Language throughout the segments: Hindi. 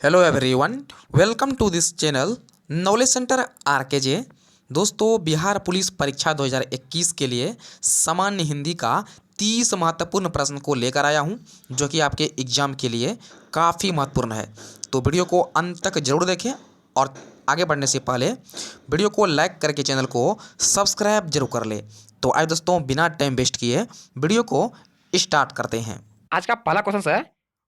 Hello everyone, welcome to this channel knowledge centre RKJ. दोस्तों, बिहार पुलिस परीक्षा 2021 के लिए सामान्य हिंदी का 30 महत्वपूर्ण प्रश्न को लेकर आया हूं, जो कि आपके एग्जाम के लिए काफ़ी महत्वपूर्ण है। तो वीडियो को अंत तक जरूर देखें और आगे बढ़ने से पहले वीडियो को लाइक करके चैनल को सब्सक्राइब जरूर कर ले। तो आइए दोस्तों, बिना टाइम वेस्ट किए वीडियो को स्टार्ट करते हैं। आज का पहला क्वेश्चन है,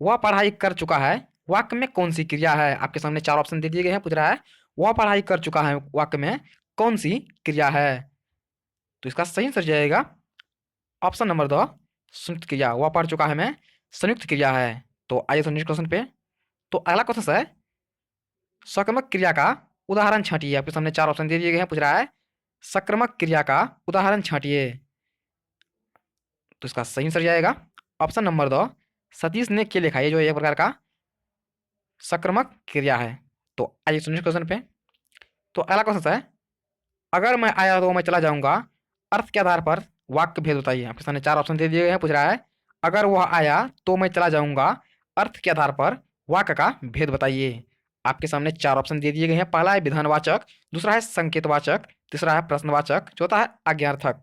वह पढ़ाई कर चुका है, वाक्य में कौन सी क्रिया है। आपके सामने चार ऑप्शन दे दिए गए हैं। पूछ रहा है वह पढ़ाई कर चुका है, वाक्य में कौन सी क्रिया है। तो इसका सही आंसर जाएगा ऑप्शन नंबर 2, संयुक्त क्रिया। वह पढ़ चुका है में संयुक्त क्रिया है। तो आइए तो नेक्स्ट क्वेश्चन पे। तो अगला क्वेश्चन है, सक्रियक क्रिया का उदाहरण छांटिए। आपके सामने चार ऑप्शन दे दिए गए हैं। पूछ रहा है सक्रियक क्रिया का उदाहरण छांटिए। तो इसका सही आंसर जाएगा ऑप्शन नंबर 2, सतीश ने खेल लिखा। ये जो एक प्रकार का सक्रियक क्रिया है। तो आइए सुनिए क्वेश्चन पे। तो अगला क्वेश्चन है, अगर मैं आया तो मैं चला जाऊंगा, अर्थ के आधार पर वाक्य भेद बताइए। आपके सामने चार ऑप्शन दे दिए गए हैं। पूछ रहा है अगर वह आया तो मैं चला जाऊंगा, अर्थ के आधार पर वाक्य का भेद बताइए। आपके सामने चार ऑप्शन दे दिए गए हैं। पहला है विधानवाचक, दूसरा है संकेतवाचक, तीसरा है प्रश्नवाचक, चौथा है आज्ञार्थक।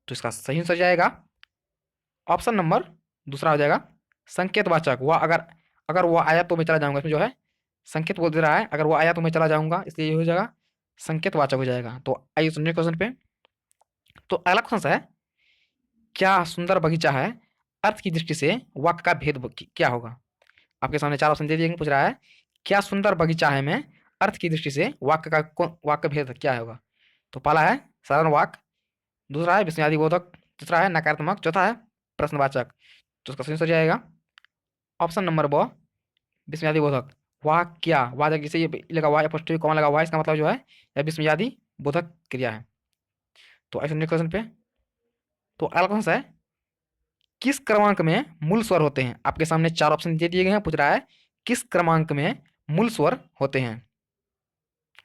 तो इसका सही आंसर जाएगा ऑप्शन नंबर दूसरा हो जाएगा संकेतवाचक। वह अगर अगर वो आया तो मैं चला जाऊंगा, इसमें जो है संकेत बोल दे रहा है। अगर वो आया तो मैं चला जाऊंगा, इसलिए ये हो जाएगा संकेतवाचक हो जाएगा। तो आइए सुनिए क्वेश्चन पे। तो अगला क्वेश्चन है, क्या सुंदर बगीचा है, अर्थ की दृष्टि से वाक्य का भेद क्या होगा। आपके सामने चार ऑप्शन दे दिए। पूछ रहा है क्या सुंदर बगीचा है में अर्थ की दृष्टि से वाक्य का वाक्य भेद क्या होगा। तो पहला है साधारण वाक्य, दूसरा है विस्मयादि बोधक, तीसरा है नकारात्मक, चौथा है प्रश्नवाचक। तो उसका सही आंसर जाएगा ऑप्शन नंबर 2, विस्मयादि बोधक। वाह क्या वाह, जैसे ये लगा वाह अपोस्ट्रोफी कॉमा लगा हुआ है, इसका मतलब जो है यह विस्मयादि बोधक क्रिया है। तो ऐसे नेक्स्ट क्वेश्चन पे। तो अगला क्वेश्चन है, किस क्रमांक में मूल स्वर होते हैं। आपके सामने चार ऑप्शन दे दिए गए हैं। पूछ रहा है किस क्रमांक में मूल स्वर होते हैं।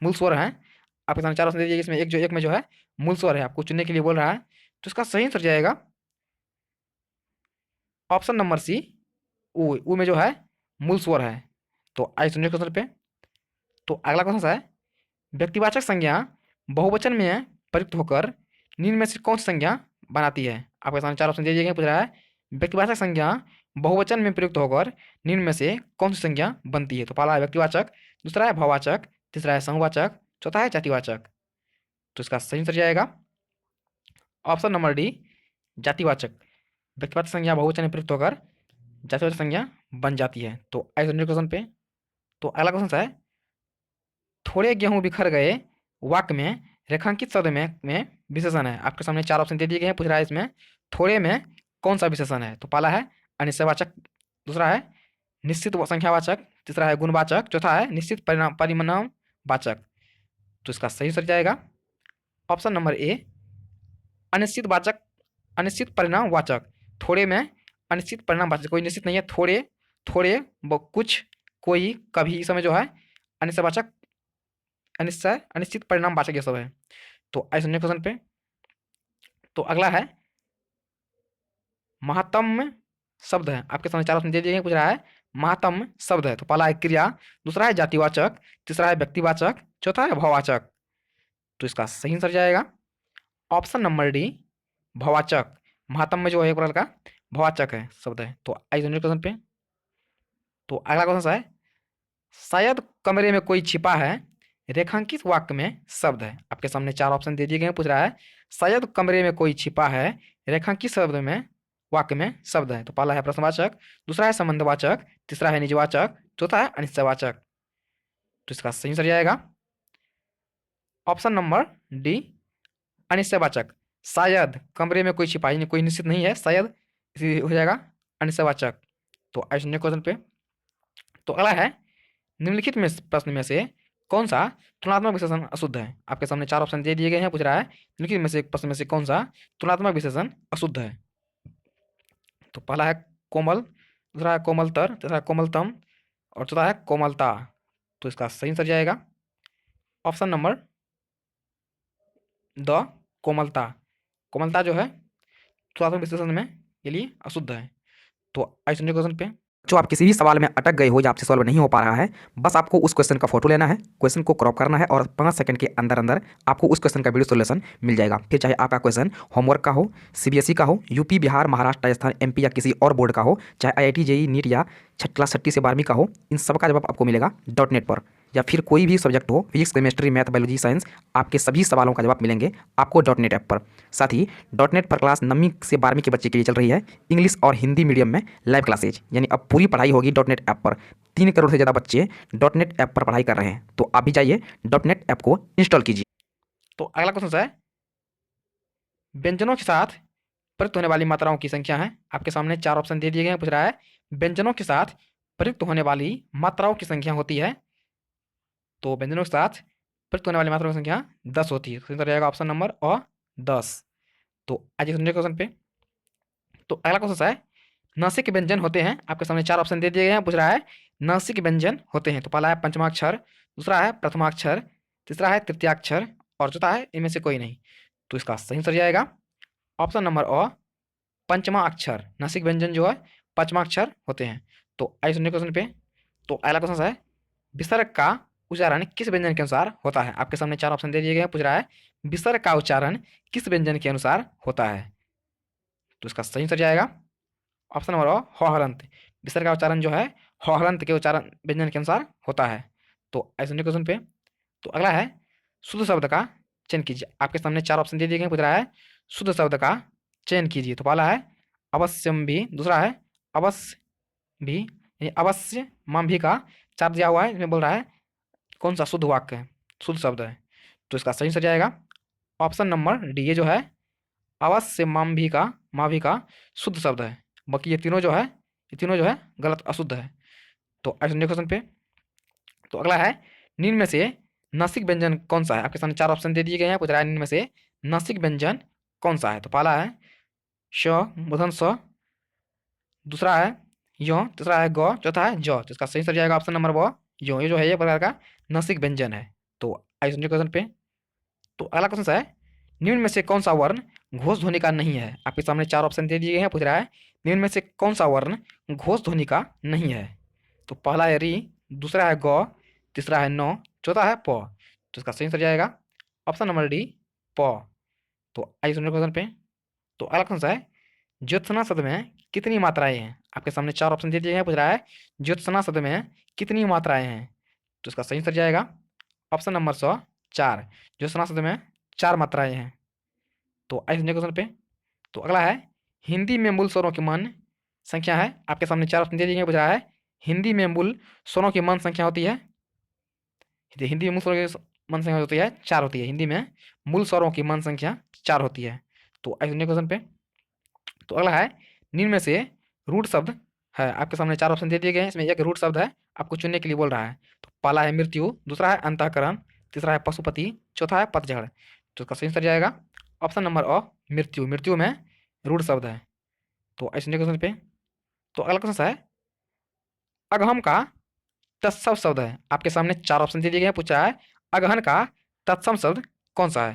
मूल स्वर है, आपके सामने चार ऑप्शन दे दिए गए, इसमें एक में जो है मूल स्वर है, आपको चुनने के लिए बोल रहा है। तो इसका सही आंसर जाएगा ऑप्शन नंबर सी, ऊ में जो है मूल स्वर है। तो आइए सुनिए क्वेश्चन पे। तो अगला क्वेश्चन है, व्यक्तिवाचक संज्ञा बहुवचन में प्रयुक्त होकर निम्न में से कौन सी संज्ञा बनाती है। आपके सामने चार ऑप्शन दे दिए गए। पूछ रहा है व्यक्तिवाचक संज्ञा बहुवचन में प्रयुक्त होकर निम्न में से कौन सी संज्ञा बनती है। तो पहला है व्यक्तिवाचक, दूसरा है भाववाचक, तीसरा है समूहवाचक, चौथा है जातिवाचक। तो इसका सही आंसर जाएगा ऑप्शन नंबर डी, जातिवाचक। व्यक्तिवाचक संज्ञा बहुवचन में प्रयुक्त होकर जातिवाचक संज्ञा बन जाती है। तो आइए क्वेश्चन पे। तो अगला क्वेश्चन है, थोड़े गेहूं बिखर गए वाक्य में रेखांकित शब्द में विशेषण है। आपके सामने चार ऑप्शन दे दिए गए हैं। पूछ रहा है इसमें थोड़े में कौन सा विशेषण है। तो पहला है अनिश्चयवाचक, दूसरा है निश्चित संख्यावाचक, तीसरा है गुणवाचक, चौथा है निश्चित परिमाण वाचक। तो इसका सही उत्तर जाएगा ऑप्शन नंबर ए, अनिश्चित वाचक, अनिश्चित परिणाम वाचक। थोड़े में अनिश्चित परिणाम वाचक, कोई निश्चित नहीं है। थोड़े, थोड़े, कुछ, कोई, कभी, इस समय जो है अनिश्चयवाचक, अनिश्चय, अनिश्चित परिणाम वाचक ये सब है। तो आइए सुनिए क्वेश्चन पे। तो अगला है महात्म शब्द है। आपके सामने चार ऑप्शन दे दिए गए। पूछ रहा है महात्म शब्द है। तो पहला है क्रिया, दूसरा है जातिवाचक, तीसरा है व्यक्तिवाचक, चौथा है भाववाचक। तो इसका सही आंसर जाएगा ऑप्शन नंबर डी, भाववाचक। महात्म में जो है एक प्रकार का भाववाचक है शब्द है। तो आइए सुनिए क्वेश्चन पे। तो अगला क्वेश्चन है, शायद कमरे में कोई छिपा है, रेखांकित वाक्य में शब्द है। आपके सामने चार ऑप्शन दे दिए गए हैं। पूछ रहा है शायद कमरे में कोई छिपा है, रेखांकित शब्द में वाक्य में शब्द है। तो पहला है प्रश्नवाचक, दूसरा है संबंधवाचक, तीसरा है निजवाचक, चौथा है अनिश्चयवाचक। तो इसका सही आंसर जाएगा ऑप्शन नंबर डी, अनिश्चयवाचक। शायद कमरे में कोई छिपा है, कोई निश्चित नहीं है, शायद इसी हो जाएगा अनिश्चयवाचक। तो आइए सुनिए क्वेश्चन पे। तो अगला है, निम्नलिखित में प्रश्न में से कौन सा तुलनात्मक विशेषण अशुद्ध है। आपके सामने चार ऑप्शन दे दिए गए हैं। पूछ रहा है निम्नलिखित में से प्रश्न में से कौन सा तुलनात्मक विशेषण अशुद्ध है। तो पहला है कोमल, दूसरा है कोमलतर, तीसरा है कोमलतम, और चौथा है कोमलता। तो इसका सही आंसर जाएगा ऑप्शन नंबर द, कोमलता। कोमलता जो है तुलनात्मक विशेषण में के लिए अशुद्ध है। तो आइए सुनिए क्वेश्चन पे। जो आप किसी भी सवाल में अटक गए हो या आपसे सॉल्व नहीं हो पा रहा है, बस आपको उस क्वेश्चन का फोटो लेना है, क्वेश्चन को क्रॉप करना है और 5 सेकंड के अंदर अंदर आपको उस क्वेश्चन का वीडियो सॉल्यूशन मिल जाएगा। फिर चाहे आपका क्वेश्चन होमवर्क का हो, सीबीएसई का हो, यूपी, बिहार, महाराष्ट्र, राजस्थान, एमपी या किसी और बोर्ड का हो, चाहे आईआईटी, जेईई, नीट या क्लास 6 से 12वीं का हो, इन सब का जवाब आपको मिलेगा .NET पर। या फिर कोई भी सब्जेक्ट हो, physics, chemistry, math, biology, science, आपके सभी सवालों का जवाब मिलेंगे आपको .NET ऐप पर। साथ ही .NEट पर क्लास 9वीं से 12वीं के बच्चे के लिए चल रही है इंग्लिश और हिंदी मीडियम में लाइव क्लासेज, यानी अब पूरी पढ़ाई होगी .NEट ऐप पर। 3 करोड़ से ज़्यादा बच्चे .NEट ऐप पर पढ़ाई कर रहे हैं, तो आप भी जाइए .NEट ऐप को इंस्टॉल कीजिए। तो अगला क्वेश्चन है, व्यंजनों के साथ प्रयुक्त होने वाली मात्राओं की संख्या है। आपके सामने 4 ऑप्शन दे दिए गए हैं। पूछ रहा है व्यंजनों के साथ प्रयुक्त होने वाली मात्राओं की संख्या होती है, तो व्यंजनों के साथ प्रयुक्त होने वाली मात्राओं की संख्या 10 होती है। तो इसका रहेगा ऑप्शन नंबर 10। तो आज समझे क्वेश्चन पे। तो अगला क्वेश्चन है, नासिक व्यंजन होते हैं। आपके सामने 4 ऑप्शन दे दिए गए हैं। पूछ रहा है नासिक व्यंजन होते हैं, तो पहला है पंचमाक्षर, दूसरा है प्रथमाक्षर, तीसरा है तृतीयाक्षर और चौथा है इनमें से कोई नहीं। तो इसका सही उत्तर जाएगा ऑप्शन नंबर पंचमा अक्षर। नासिक व्यंजन जो है पांचवा अक्षर होते हैं। तो आइए सुनिए क्वेश्चन पे। तो अगला क्वेश्चन है, विसर्ग का उच्चारण किस व्यंजन के अनुसार होता है। आपके सामने 4 ऑप्शन दे दिए गए हैं। पूछ रहा है विसर्ग का उच्चारण किस व्यंजन के अनुसार होता है, तो इसका सही उत्तर जाएगा ऑप्शन नंबर ह हलंत। विसर्ग का उच्चारण जो है ह हलंत के उच्चारण व्यंजन के अनुसार होता है। तो ऐसे सुनिए क्वेश्चन पे। तो अगला है, शुद्ध शब्द का चयन कीजिए। आपके सामने 4 ऑप्शन दे दिए गए हैं। पूछ रहा है शुद्ध शब्द का चयन कीजिए, तो पहला है अवश्यम भी, दूसरा है अवश्य भी, यानी अवश्य माम भी का 4 दिया हुआ है। इसमें बोल रहा है कौन सा शुद्ध वाक्य है, शुद्ध शब्द है, तो इसका सही उत्तर जाएगा ऑप्शन नंबर डी। ये जो है अवश्य माम भी का शुद्ध शब्द है। बाकी ये तीनों जो है गलत, अशुद्ध है। तो ऐसे क्वेश्चन पे। तो अगला है, निम्न में से नासिक व्यंजन कौन सा है। आपके सामने 4 ऑप्शन दे दिए गए हैं। पूछ रहा है निम्न में से नासिक व्यंजन कौन सा है, तो पहला है श मूर्धन स, दूसरा है यो, तीसरा है ग, चौथा है ज। तो इसका सही उत्तर जाएगा ऑप्शन नंबर यो। ये जो है ये प्रकार का नासिक व्यंजन है। तो आइए सुनिए क्वेश्चन पे। तो अगला क्वेश्चन है, निम्न में से कौन सा वर्ण घोष ध्वनि का नहीं है। आपके सामने 4 ऑप्शन दे दिए गए हैं। पूछ रहा है निम्न में से कौन सा वर्ण घोष ध्वनि का नहीं है, तो पहला है री, दूसरा है ग, तीसरा है न, चौथा है प। तो इसका सही उत्तर जाएगा ऑप्शन नंबर डी, प। तो आइए सुनिए क्वेश्चन पे। तो अगला क्वेश्चन है, ज्योत्सना शब्द में कितनी मात्राएं हैं। आपके सामने 4 ऑप्शन दे दिए हैं। पूछ रहा है ज्योत्सना शब्द में कितनी मात्राएं हैं, तो इसका सही उत्तर जाएगा ऑप्शन नंबर 4। ज्योत्सना शब्द में 4 मात्राएं हैं। तो आइए समझिए क्वेश्चन पे। तो अगला है, हिंदी में मूल स्वरों की मान संख्या है। आपके सामने 4 ऑप्शन दे दिए हैं। पूछ रहा है हिंदी में मूल स्वरों की मान संख्या होती है। हिंदी में मूल स्वरों की मान संख्या होती है 4 होती है। हिंदी में मूल स्वरों की मान संख्या 4 होती है। तो आइए समझिए क्वेश्चन पे। तो अगला है, निम्न में से रूट शब्द है। आपके सामने 4 ऑप्शन दे दिए गए हैं। इसमें एक रूट शब्द है, आपको चुनने के लिए बोल रहा है। तो पहला है मृत्यु, दूसरा है अंतःकरण, तीसरा है पशुपति, चौथा है पतझड़। तो इसका सही उत्तर जाएगा ऑप्शन नंबर मृत्यु। मृत्यु में रूट शब्द है। तो ऐसे क्वेश्चन पे। तो अगला क्वेश्चन है, अगहम का तत्सम शब्द है। आपके सामने 4 ऑप्शन दे दिए गए हैं। पूछा है अगहन का तत्सम शब्द कौन सा है,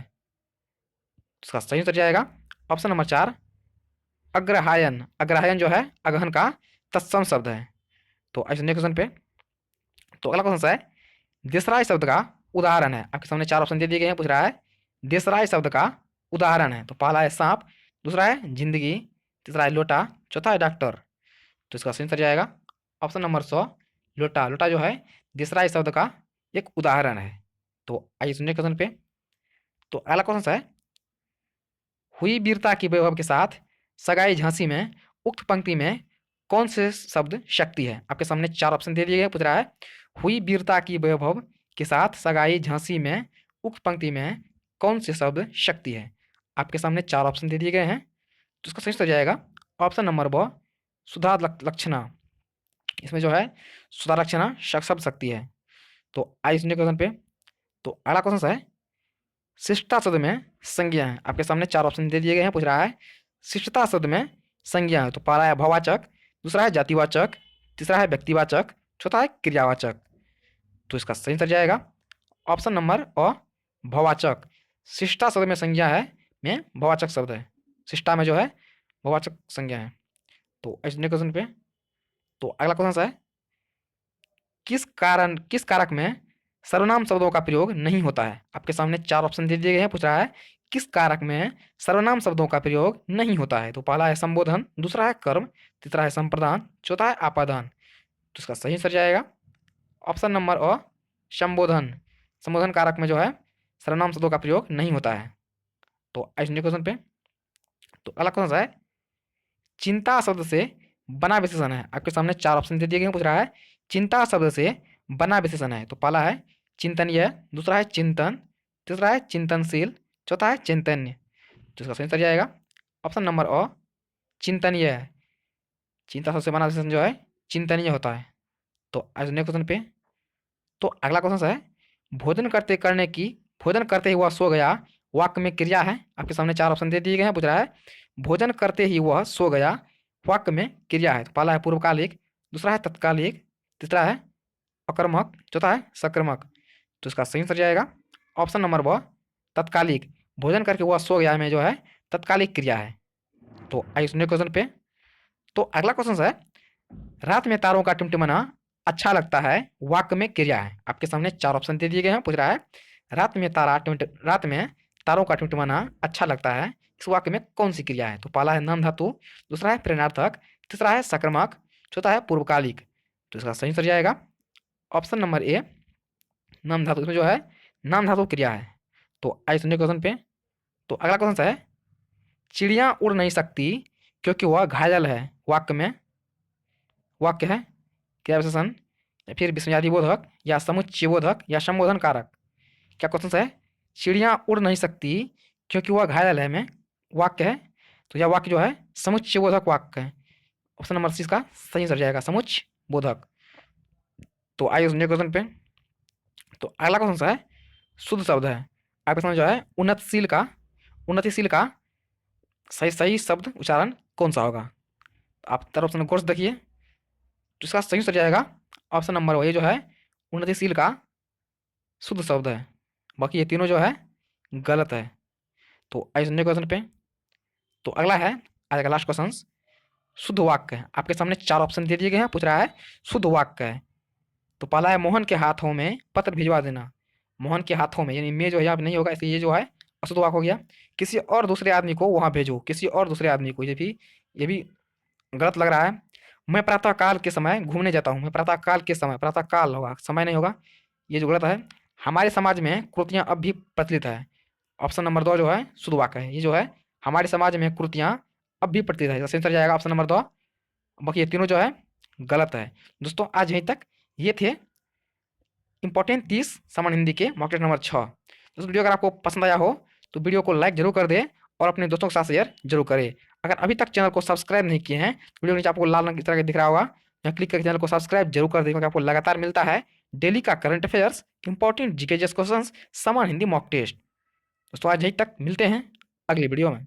इसका सही उत्तर जाएगा ऑप्शन नंबर 4, अग्रहायन। अग्रहायन जो है अगहन का तत्सम शब्द है। तो ऐसे क्वेश्चन पे। तो अगला क्वेश्चन है, देसराय शब्द का उदाहरण है। आपके सामने 4 ऑप्शन दे दिए गए हैं। पूछ रहा है देसराय शब्द का उदाहरण है, तो पहला है सांप, दूसरा है जिंदगी, तीसरा है लोटा, चौथा है डॉक्टर। तो इसका सही उत्तर जाएगा ऑप्शन नंबर 100, लोटा। लोटा जो है देसराय शब्द का एक उदाहरण है। तो आइए सुनिए क्वेश्चन पे। तो अगला क्वेश्चन है, हुई वीरता की वैभव के साथ सगाई झांसी में उक्त पंक्ति में कौन से शब्द शक्ति है। आपके सामने 4 ऑप्शन दे दिए गए। पूछ रहा है हुई वीरता की वैभव के साथ सगाई झांसी में उक्त पंक्ति में कौन से शब्द शक्ति है। आपके सामने 4 ऑप्शन दे दिए गए हैं। तो इसका सही हो जाएगा ऑप्शन नंबर सुधा लक्षणा। इसमें जो है सुधा लक्षणा शब्द शक्ति है। तो आइए सुनिए क्वेश्चन पे। तो अगला क्वेश्चन है, शिष्टा शब्द में संज्ञा है। आपके सामने 4 ऑप्शन दे दिए गए हैं। पूछ रहा है शिष्टता शब्द में संज्ञा है, तो पहला है भवाचक, दूसरा है जातिवाचक, तीसरा है व्यक्तिवाचक, चौथा है क्रियावाचक। तो इसका सही उत्तर जाएगा ऑप्शन नंबर भवाचक। शिष्टा शब्द में संज्ञा है में भवाचक शब्द है। शिष्टा में जो है भवाचक संज्ञा है। तो ऐसे क्वेश्चन पे। तो अगला क्वेश्चन है, किस कारक में सर्वनाम शब्दों का प्रयोग नहीं होता है? आपके सामने 4 ऑप्शन दे दिए गए हैं, पूछ रहा है किस कारक में सर्वनाम शब्दों का प्रयोग नहीं होता है? तो पहला है संबोधन, दूसरा है कर्म, तीसरा है संप्रदान, चौथा है आपादान। तो इसका सही आंसर जाएगा ऑप्शन नंबर अ, संबोधन। संबोधन कारक में जो है सर्वनाम शब्दों का प्रयोग नहीं होता है। तो आज क्वेश्चन पे, तो अगला क्वेश्चन है, चिंता शब्द से बना विशेषण है। आपके सामने 4 ऑप्शन दे दिए गए हैं, पूछ रहा है चिंता शब्द से बना विशेषण है। तो पहला है चिंतनीय, दूसरा है चिंतन, तीसरा है चिंतनशील, चौथा है चिंतन्य। तो इसका सही आंसर जाएगा ऑप्शन नंबर अ, चिंतनीय है। चिंता शब्द से बना विशेषण जो है चिंतनीय होता है। तो आज नेक्स्ट क्वेश्चन पे, तो अगला क्वेश्चन है, भोजन करते ही वह सो गया वाक्य में क्रिया है। आपके सामने 4 ऑप्शन दे दिए गए हैं, पूछ रहा है भोजन करते ही वह सो गया वाक्य में क्रिया है। तो पहला है पूर्वकालिक, दूसरा है तत्कालिक, तीसरा है अकर्मक, चौथा है सकर्मक। तो इसका सही आंसर जाएगा ऑप्शन नंबर ब, तत्कालिक। भोजन करके वह सो गया में जो है तत्कालिक क्रिया है। तो आइए सुनिए क्वेश्चन पे, तो अगला क्वेश्चन है, रात में तारों का टिमटिमाना अच्छा लगता है वाक्य में क्रिया है। आपके सामने 4 ऑप्शन दे दिए गए हैं, पूछ रहा है रात में तारों का टिमटिमाना अच्छा लगता है, इस वाक्य में कौन सी क्रिया है? तो पहला है नाम धातु, दूसरा है प्रेरणार्थक, तीसरा है सकर्मक, चौथा है पूर्वकालिक। तो इसका सही आंसर जाएगा ऑप्शन नंबर ए, नाम धातु। इसमें जो है नाम धातु क्रिया है। तो आइए सुनिए क्वेश्चन पे, तो अगला क्वेश्चन है, चिड़िया उड़ नहीं सकती क्योंकि वह घायल है वाक्य में, वाक्य है क्रिया विशेषण या फिर विस्मयादि बोधक या समुच्चय बोधक या संबोधन कारक। क्या क्वेश्चन है, चिड़िया उड़ नहीं सकती क्योंकि वह घायल है में वाक्य है। तो यह वाक्य जो है समुच्चय बोधक वाक्य है। ऑप्शन नंबर सी इसका सही आंसर जाएगा, समुच्चय बोधक। तो आइए सुनिए क्वेश्चन पे, तो अगला क्वेश्चन है, शुद्ध शब्द है। आपके सामने जो है उन्नतिशील का सही सही शब्द उच्चारण कौन सा होगा? आप तरफ ऑप्शन कोर्स देखिए, तो इसका सही आंसर जाएगा ऑप्शन नंबर ये जो है उन्नतिशील का शुद्ध शब्द है। बाकी ये तीनों जो है गलत है। तो आइए सुनिए क्वेश्चन पे, तो अगला है आज का लास्ट क्वेश्चन, शुद्ध वाक्य है। आपके सामने 4 ऑप्शन दे दिए गए हैं, पूछ रहा है शुद्ध वाक्य है। तो पहला है मोहन के हाथों में पत्र भिजवा देना। मोहन के हाथों में यानी में जो है यहाँ पे नहीं होगा, इसलिए ये जो है अशुद्ध वाक्य हो गया। किसी और दूसरे आदमी को वहाँ भेजो, किसी और दूसरे आदमी को, ये भी गलत लग रहा है। मैं प्रातःकाल के समय घूमने जाता हूँ, मैं प्रातःकाल के समय, प्रातःकाल होगा, समय नहीं होगा, ये जो गलत है। हमारे समाज में कुर्तियाँ अब भी प्रचलित है। ऑप्शन नंबर 2 जो है शुद्ध वाक्य है। ये जो है हमारे समाज में कुर्तियाँ अब भी प्रचलित है, इसका आंसर जाएगा ऑप्शन नंबर 2। बाकी ये तीनों जो है गलत है। दोस्तों आज यहीं तक, ये थे इंपॉर्टेंट 30 सामान्य हिंदी के मॉक टेस्ट नंबर 6। दोस्तों वीडियो अगर आपको पसंद आया हो तो वीडियो को लाइक जरूर कर दें और अपने दोस्तों के साथ शेयर जरूर करें। अगर अभी तक चैनल को सब्सक्राइब नहीं किए हैं तो वीडियो नीचे आपको लाल रंग की तरह दिख रहा होगा, यहाँ क्लिक करके चैनल को सब्सक्राइब जरूर कर दें, क्योंकि आपको लगातार मिलता है डेली का current affairs, important GK question, सामान्य हिंदी मॉक टेस्ट। दोस्तों आज यहीं तक, मिलते हैं अगली वीडियो में।